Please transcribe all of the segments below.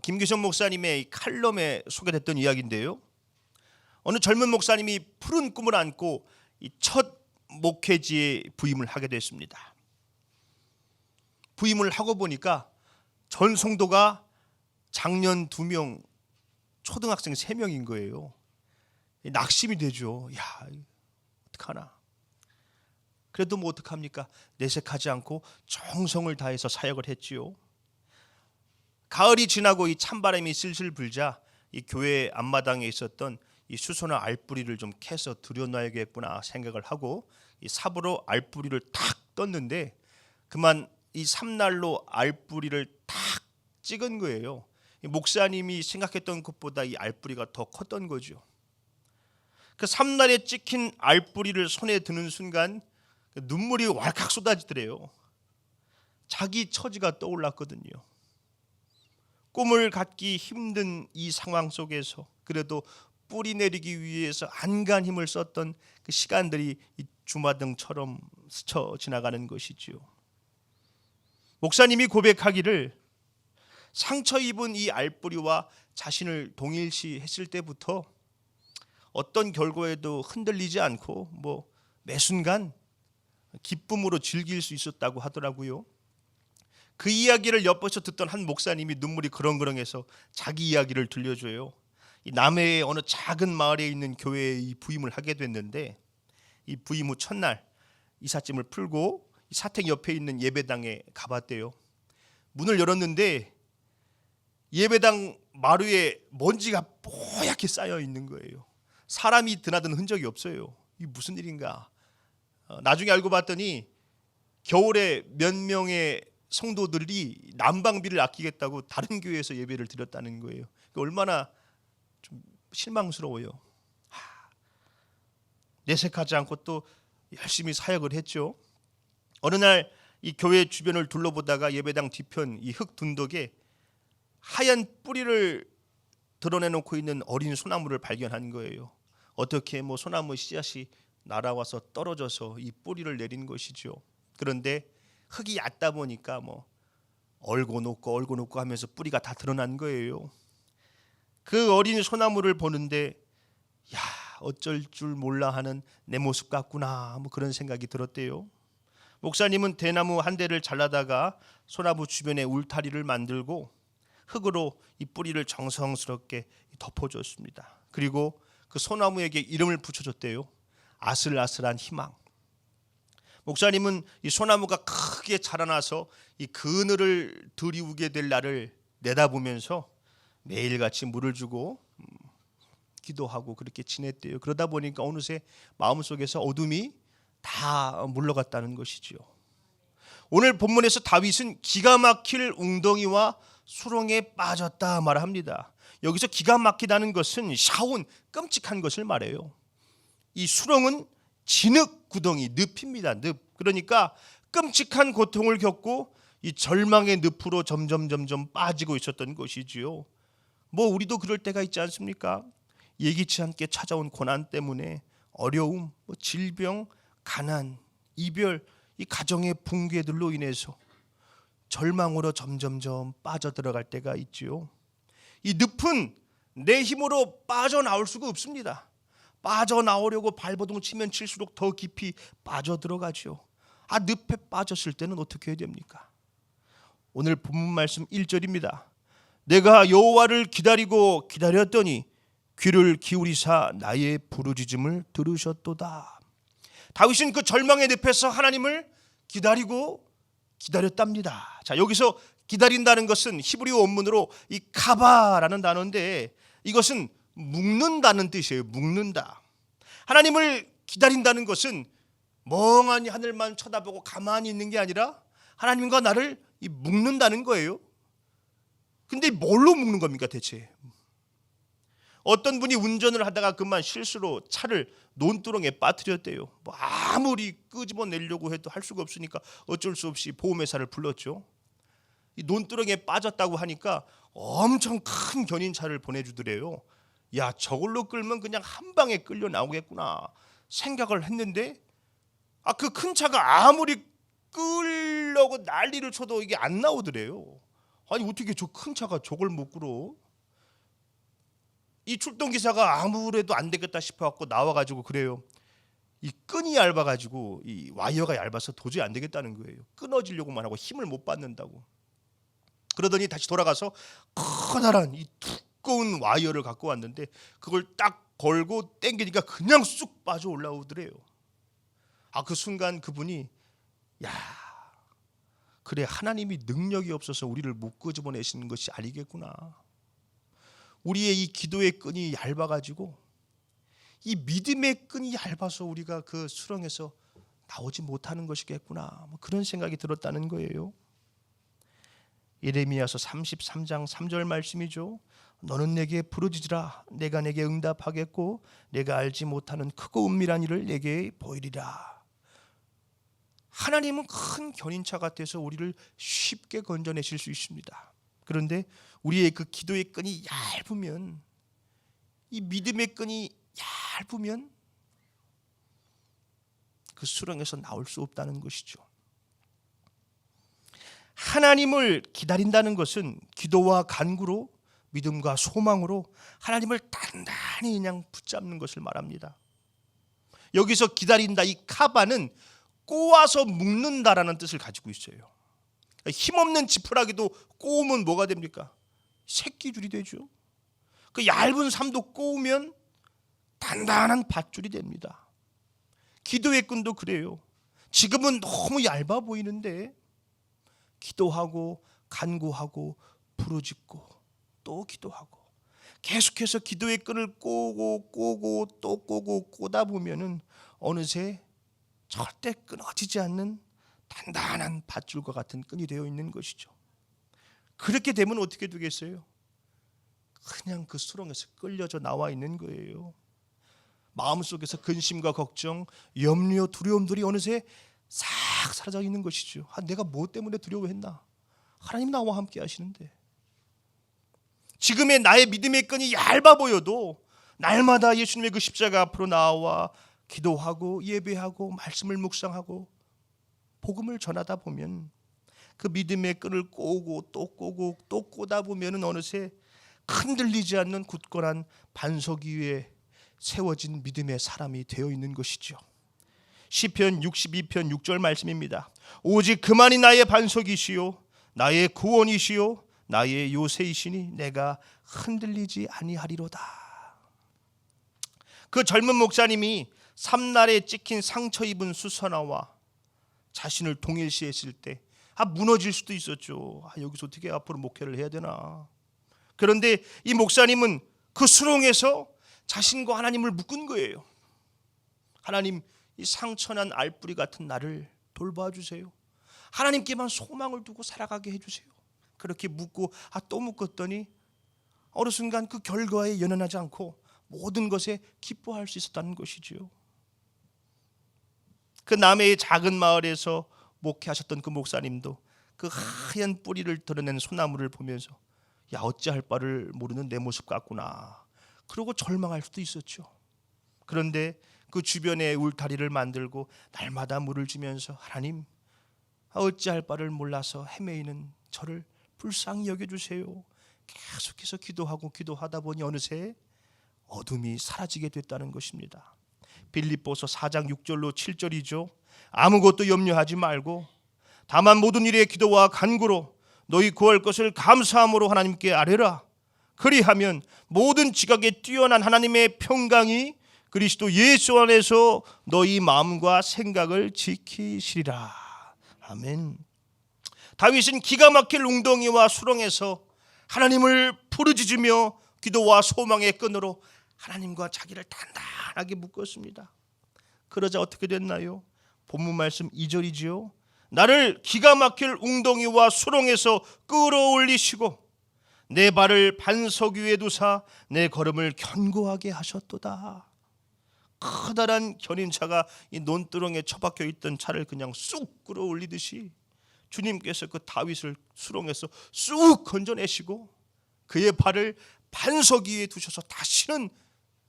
김규성 목사님의 칼럼에 소개됐던 이야기인데요. 어느 젊은 목사님이 푸른 꿈을 안고 이 첫 목회지에 부임을 하게 됐습니다. 부임을 하고 보니까 전 성도가 장년 2명, 초등학생 3명인 거예요. 낙심이 되죠. 야, 어떡하나. 그래도 뭐 어떡합니까? 내색하지 않고 정성을 다해서 사역을 했지요. 가을이 지나고 이 찬바람이 슬슬 불자 이 교회 앞마당에 있었던 이 수소나 알뿌리를 좀 캐서 들여놔야겠구나 생각을 하고 이 삽으로 알뿌리를 탁 떴는데 그만 이 삼날로 알뿌리를 탁 찍은 거예요. 목사님이 생각했던 것보다 이 알뿌리가 더 컸던 거죠. 그 삼날에 찍힌 알뿌리를 손에 드는 순간 눈물이 왈칵 쏟아지더래요. 자기 처지가 떠올랐거든요. 꿈을 갖기 힘든 이 상황 속에서 그래도 뿌리 내리기 위해서 안간 힘을 썼던 그 시간들이 이 주마등처럼 스쳐 지나가는 것이지요. 목사님이 고백하기를 상처 입은 이 알뿌리와 자신을 동일시했을 때부터 어떤 결과에도 흔들리지 않고 매 순간 기쁨으로 즐길 수 있었다고 하더라고요. 그 이야기를 엿보셔 듣던 한 목사님이 눈물이 그렁그렁해서 자기 이야기를 들려줘요. 이 남해의 어느 작은 마을에 있는 교회에 이 부임을 하게 됐는데 이 부임 후 첫날 이삿짐을 풀고 이 사택 옆에 있는 예배당에 가봤대요. 문을 열었는데 예배당 마루에 먼지가 뽀얗게 쌓여 있는 거예요. 사람이 드나든 흔적이 없어요. 이게 무슨 일인가? 나중에 알고 봤더니 겨울에 몇 명의 성도들이 난방비를 아끼겠다고 다른 교회에서 예배를 드렸다는 거예요. 얼마나 좀 실망스러워요. 내색하지 않고 또 열심히 사역을 했죠. 어느 날 이 교회 주변을 둘러보다가 예배당 뒤편 이 흙 둔덕에 하얀 뿌리를 드러내놓고 있는 어린 소나무를 발견한 거예요. 어떻게 소나무 씨앗이 날아와서 떨어져서 이 뿌리를 내린 것이죠. 그런데 흙이 얕다 보니까 얼고 녹고 하면서 뿌리가 다 드러난 거예요. 그 어린 소나무를 보는데 야, 어쩔 줄 몰라 하는 내 모습 같구나 그런 생각이 들었대요. 목사님은 대나무 한 대를 잘라다가 소나무 주변에 울타리를 만들고 흙으로 이 뿌리를 정성스럽게 덮어줬습니다. 그리고 그 소나무에게 이름을 붙여줬대요. 아슬아슬한 희망. 목사님은 이 소나무가 크게 자라나서 이 그늘을 들이우게 될 날을 내다보면서 매일같이 물을 주고 기도하고 그렇게 지냈대요. 그러다 보니까 어느새 마음속에서 어둠이 다 물러갔다는 것이죠. 오늘 본문에서 다윗은 기가 막힐 웅덩이와 수렁에 빠졌다 말합니다. 여기서 기가 막히다는 것은 샤운 끔찍한 것을 말해요. 이 수렁은 진흙 구덩이, 늪입니다. 늪. 그러니까 끔찍한 고통을 겪고 이 절망의 늪으로 점점 빠지고 있었던 것이지요. 우리도 그럴 때가 있지 않습니까? 예기치 않게 찾아온 고난 때문에 어려움, 질병, 가난, 이별, 이 가정의 붕괴들로 인해서 절망으로 점점 빠져들어갈 때가 있지요. 이 늪은 내 힘으로 빠져나올 수가 없습니다. 빠져나오려고 발버둥 치면 칠수록 더 깊이 빠져들어가죠. 늪에 빠졌을 때는 어떻게 해야 됩니까? 오늘 본문 말씀 1절입니다. 내가 여호와를 기다리고 기다렸더니 귀를 기울이사 나의 부르짖음을 들으셨도다. 다윗은 그 절망의 늪에서 하나님을 기다리고 기다렸답니다. 자, 여기서 기다린다는 것은 히브리어 원문으로 이 카바라는 단어인데 이것은 묶는다는 뜻이에요. 묶는다. 하나님을 기다린다는 것은 멍하니 하늘만 쳐다보고 가만히 있는 게 아니라 하나님과 나를 묶는다는 거예요. 근데 뭘로 묶는 겁니까 대체? 어떤 분이 운전을 하다가 그만 실수로 차를 논두렁에 빠뜨렸대요. 아무리 끄집어내려고 해도 할 수가 없으니까 어쩔 수 없이 보험회사를 불렀죠. 이 논두렁에 빠졌다고 하니까 엄청 큰 견인차를 보내주더래요. 야, 저걸로 끌면 그냥 한 방에 끌려 나오겠구나 생각을 했는데 그 큰 차가 아무리 끌려고 난리를 쳐도 이게 안 나오더래요. 아니 어떻게 저 큰 차가 저걸 못 끌어? 이 출동 기사가 아무래도 안 되겠다 싶어갖고 나와가지고 그래요. 이 끈이 얇아가지고 이 와이어가 얇아서 도저히 안 되겠다는 거예요. 끊어지려고만 하고 힘을 못 받는다고. 그러더니 다시 돌아가서 커다란 이 두꺼운 와이어를 갖고 왔는데 그걸 딱 걸고 당기니까 그냥 쑥 빠져 올라오더래요. 그 순간 그분이 야, 그래 하나님이 능력이 없어서 우리를 못 끄집어내시는 것이 아니겠구나. 우리의 이 기도의 끈이 얇아가지고 이 믿음의 끈이 얇아서 우리가 그 수렁에서 나오지 못하는 것이겠구나. 그런 생각이 들었다는 거예요. 예레미야서 33장 3절 말씀이죠. 너는 내게 부르짖으라. 내가 내게 응답하겠고 내가 알지 못하는 크고 은밀한 일을 내게 보이리라. 하나님은 큰 견인차 같아서 우리를 쉽게 건져내실 수 있습니다. 그런데 우리의 그 기도의 끈이 얇으면, 이 믿음의 끈이 얇으면 그 수렁에서 나올 수 없다는 것이죠. 하나님을 기다린다는 것은 기도와 간구로, 믿음과 소망으로 하나님을 단단히 그냥 붙잡는 것을 말합니다. 여기서 기다린다, 이 카바는 꼬아서 묶는다라는 뜻을 가지고 있어요. 힘없는 지푸라기도 꼬우면 뭐가 됩니까? 새끼줄이 되죠. 그 얇은 삶도 꼬우면 단단한 밧줄이 됩니다. 기도의 끈도 그래요. 지금은 너무 얇아 보이는데 기도하고 간구하고 부르짖고 또 기도하고 계속해서 기도의 끈을 꼬고 또 꼬고 꼬다 보면은 어느새 절대 끊어지지 않는 단단한 밧줄과 같은 끈이 되어 있는 것이죠. 그렇게 되면 어떻게 되겠어요? 그냥 그 수렁에서 끌려져 나와 있는 거예요. 마음속에서 근심과 걱정, 염려, 두려움들이 어느새 싹 사라져 있는 것이죠. 내가 뭐 때문에 두려워했나? 하나님 나와 함께 하시는데. 지금의 나의 믿음의 끈이 얇아 보여도 날마다 예수님의 그 십자가 앞으로 나와 기도하고 예배하고 말씀을 묵상하고 복음을 전하다 보면 그 믿음의 끈을 꼬고 또 꼬고 또 꼬다 보면은 어느새 흔들리지 않는 굳건한 반석 위에 세워진 믿음의 사람이 되어 있는 것이죠. 시편 62편 6절 말씀입니다. 오직 그만이 나의 반석이시요 나의 구원이시요 나의 요새이시니 내가 흔들리지 아니하리로다. 그 젊은 목사님이 삼날에 찍힌 상처 입은 수선화와 자신을 동일시했을 때 무너질 수도 있었죠. 여기서 어떻게 앞으로 목회를 해야 되나. 그런데 이 목사님은 그 수렁에서 자신과 하나님을 묶은 거예요. 하나님, 이 상처난 알뿌리 같은 나를 돌봐주세요. 하나님께만 소망을 두고 살아가게 해주세요. 그렇게 묻고 또 묶었더니 어느 순간 그 결과에 연연하지 않고 모든 것에 기뻐할 수 있었다는 것이죠. 그 남해의 작은 마을에서 목회하셨던 그 목사님도 그 하얀 뿌리를 드러낸 소나무를 보면서 어찌할 바를 모르는 내 모습 같구나, 그러고 절망할 수도 있었죠. 그런데 그 주변에 울타리를 만들고 날마다 물을 주면서 하나님, 어찌할 바를 몰라서 헤매이는 저를 불쌍히 여겨주세요. 계속해서 기도하고 기도하다 보니 어느새 어둠이 사라지게 됐다는 것입니다. 빌립보서 4장 6절로 7절이죠. 아무것도 염려하지 말고 다만 모든 일에 기도와 간구로 너희 구할 것을 감사함으로 하나님께 아뢰라. 그리하면 모든 지각에 뛰어난 하나님의 평강이 그리스도 예수 안에서 너희 마음과 생각을 지키시리라. 아멘. 다윗은 기가 막힐 웅덩이와 수렁에서 하나님을 부르짖으며 기도와 소망의 끈으로 하나님과 자기를 단단하게 묶었습니다. 그러자 어떻게 됐나요? 본문 말씀 2절이지요. 나를 기가 막힐 웅덩이와 수렁에서 끌어올리시고 내 발을 반석 위에 두사 내 걸음을 견고하게 하셨도다. 커다란 견인차가 이 논두렁에 처박혀 있던 차를 그냥 쑥 끌어올리듯이 주님께서 그 다윗을 수렁에서 쑥 건져내시고 그의 발을 반석 위에 두셔서 다시는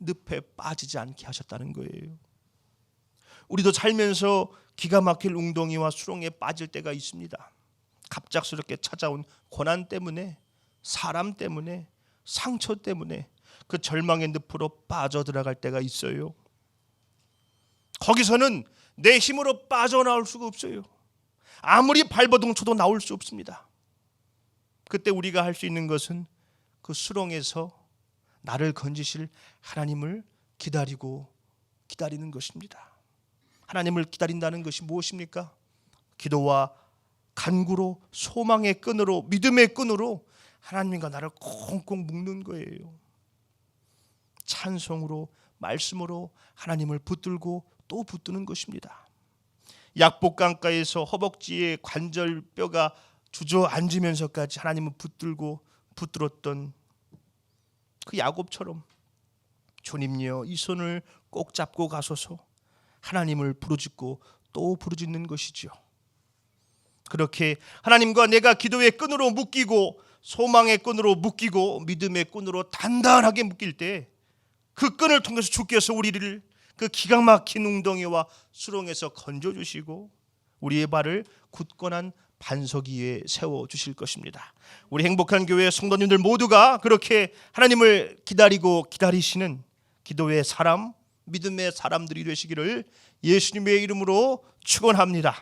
늪에 빠지지 않게 하셨다는 거예요. 우리도 살면서 기가 막힐 웅덩이와 수렁에 빠질 때가 있습니다. 갑작스럽게 찾아온 고난 때문에, 사람 때문에, 상처 때문에 그 절망의 늪으로 빠져들어갈 때가 있어요. 거기서는 내 힘으로 빠져나올 수가 없어요. 아무리 발버둥 쳐도 나올 수 없습니다. 그때 우리가 할 수 있는 것은 그 수렁에서 나를 건지실 하나님을 기다리는 것입니다. 하나님을 기다린다는 것이 무엇입니까? 기도와 간구로, 소망의 끈으로, 믿음의 끈으로 하나님과 나를 꽁꽁 묶는 거예요. 찬송으로, 말씀으로 하나님을 붙들고 또 붙드는 것입니다. 약복강가에서 허벅지에 관절뼈가 주저앉으면서까지 하나님을 붙들었던 그 야곱처럼 주님이여 이 손을 꼭 잡고 가소서 하나님을 부르짖고 또 부르짖는 것이죠. 그렇게 하나님과 내가 기도의 끈으로 묶이고 소망의 끈으로 묶이고 믿음의 끈으로 단단하게 묶일 때 그 끈을 통해서 주께서 우리를 그 기가 막힌 웅덩이와 수렁에서 건져주시고 우리의 발을 굳건한 반석 위에 세워주실 것입니다. 우리 행복한 교회 성도님들 모두가 그렇게 하나님을 기다리고 기다리시는 기도의 사람, 믿음의 사람들이 되시기를 예수님의 이름으로 축원합니다.